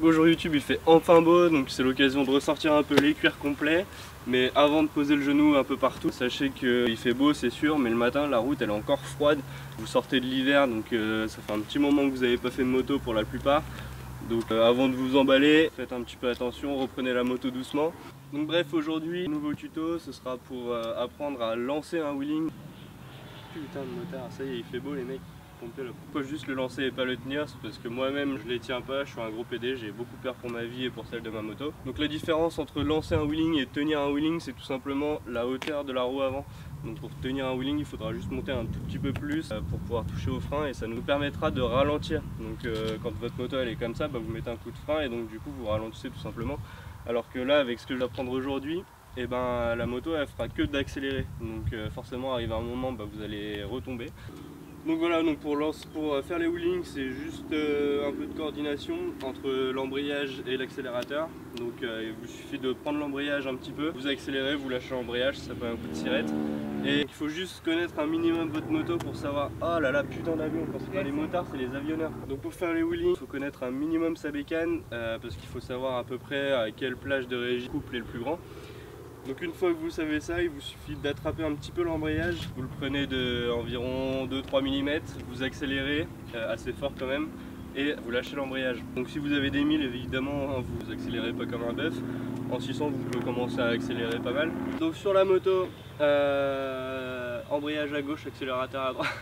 Bonjour YouTube, il fait enfin beau, donc c'est l'occasion de ressortir un peu les cuirs complets. Mais avant de poser le genou un peu partout, sachez qu'il fait beau c'est sûr, mais le matin la route elle est encore froide. Vous sortez de l'hiver, donc ça fait un petit moment que vous n'avez pas fait de moto pour la plupart. Donc avant de vous emballer, faites un petit peu attention, reprenez la moto doucement. Donc bref, aujourd'hui, nouveau tuto, ce sera pour apprendre à lancer un wheeling. Putain de motard, ça y est, il fait beau les mecs. Pourquoi juste le lancer et pas le tenir? C'est parce que moi-même je les tiens pas, je suis un gros PD, j'ai beaucoup peur pour ma vie et pour celle de ma moto. Donc la différence entre lancer un wheeling et tenir un wheeling, c'est tout simplement la hauteur de la roue avant. Donc pour tenir un wheeling, il faudra juste monter un tout petit peu plus pour pouvoir toucher au frein et ça nous permettra de ralentir. Donc quand votre moto elle est comme ça, vous mettez un coup de frein et donc du coup vous ralentissez tout simplement. Alors que là, avec ce que je vais apprendre aujourd'hui, et la moto elle fera que d'accélérer. Donc forcément arrivé à un moment, vous allez retomber. Donc voilà, donc pour faire les wheelings, c'est juste un peu de coordination entre l'embrayage et l'accélérateur. Donc il vous suffit de prendre l'embrayage un petit peu, vous accélérez, vous lâchez l'embrayage, ça fait un coup de sirette. Et il faut juste connaître un minimum votre moto pour savoir, oh là là, putain d'avion, quand c'est pas les motards, c'est les avionneurs. Donc pour faire les wheelings, il faut connaître un minimum sa bécane, parce qu'il faut savoir à peu près à quelle plage de régie couple est le plus grand. Donc une fois que vous savez ça, il vous suffit d'attraper un petit peu l'embrayage, vous le prenez de environ 2-3 mm, vous accélérez assez fort quand même et vous lâchez l'embrayage. Donc si vous avez des 1000 évidemment vous accélérez pas comme un bœuf, en 600 vous pouvez commencer à accélérer pas mal. Donc sur la moto, embrayage à gauche, accélérateur à droite.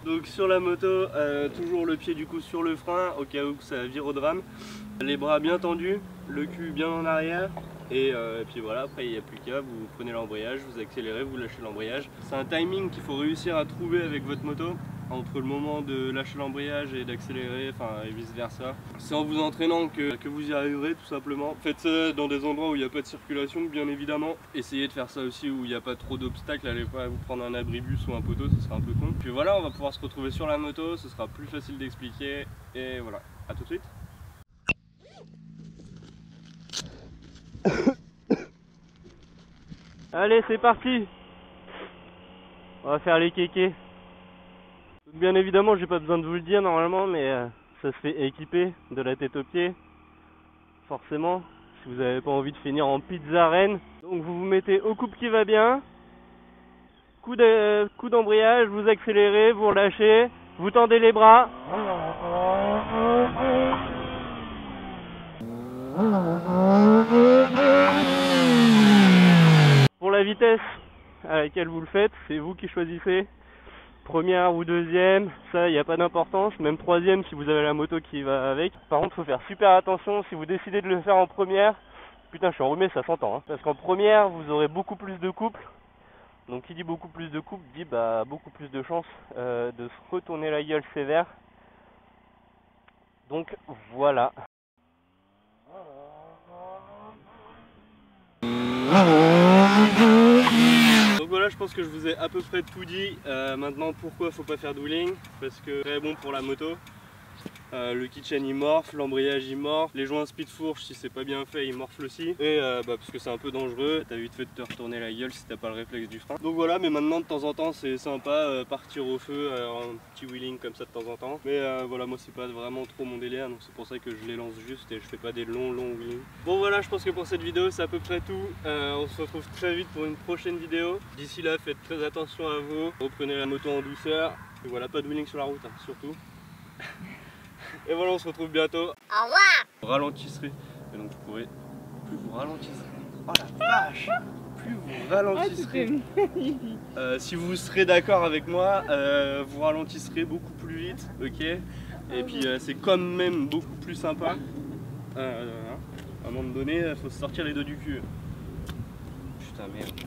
Donc sur la moto, toujours le pied du coup sur le frein au cas où ça vire au drame. Les bras bien tendus, le cul bien en arrière et puis voilà, après il n'y a plus qu'à, vous prenez l'embrayage, vous accélérez, vous lâchez l'embrayage. C'est un timing qu'il faut réussir à trouver avec votre moto entre le moment de lâcher l'embrayage et d'accélérer, et vice versa. C'est en vous entraînant que vous y arriverez tout simplement. Faites ça dans des endroits où il n'y a pas de circulation bien évidemment. Essayez de faire ça aussi où il n'y a pas trop d'obstacles, allez pas vous prendre un abribus ou un poteau, ce sera un peu con. Puis voilà, on va pouvoir se retrouver sur la moto, ce sera plus facile d'expliquer et voilà, à tout de suite. Allez, c'est parti. On va faire les kékés. Bien évidemment, j'ai pas besoin de vous le dire normalement, mais ça se fait équiper de la tête aux pieds. Forcément, si vous n'avez pas envie de finir en pizza reine. Donc vous vous mettez au couple qui va bien. Coup d'embrayage, vous accélérez, vous relâchez, vous tendez les bras. Pour la vitesse à laquelle vous le faites, c'est vous qui choisissez. Première ou deuxième, ça il n'y a pas d'importance, même troisième si vous avez la moto qui va avec. Par contre, il faut faire super attention si vous décidez de le faire en première. Putain, je suis enrhumé, ça s'entend, hein. Parce qu'en première, vous aurez beaucoup plus de couple. Donc qui dit beaucoup plus de couple dit beaucoup plus de chances de se retourner la gueule sévère. Donc voilà. Donc voilà, je pense que je vous ai à peu près tout dit. Maintenant, pourquoi faut pas faire de wheeling? Parce que c'est très bon pour la moto. Le kitchen il morfle, l'embrayage il morfle, les joints speed fourche si c'est pas bien fait ils morflent aussi. Et parce que c'est un peu dangereux, t'as vite fait de te retourner la gueule si t'as pas le réflexe du frein. Donc voilà, mais maintenant de temps en temps c'est sympa partir au feu en petit wheeling comme ça de temps en temps. Mais voilà, moi c'est pas vraiment trop mon délire, donc c'est pour ça que je les lance juste et je fais pas des longs wheelings. Bon voilà, je pense que pour cette vidéo c'est à peu près tout. On se retrouve très vite pour une prochaine vidéo. D'ici là, faites très attention à vous, reprenez la moto en douceur. Et voilà, pas de wheeling sur la route, hein, surtout. Et voilà, on se retrouve bientôt. Au revoir. Vous ralentisserez. Et donc vous pourrez. Plus vous ralentisserez. Oh la vache. Plus vous ralentisserez. Si vous serez d'accord avec moi, vous ralentisserez beaucoup plus vite. Ok. Et puis c'est quand même beaucoup plus sympa. À un moment donné, il faut se sortir les dos du cul. Putain merde.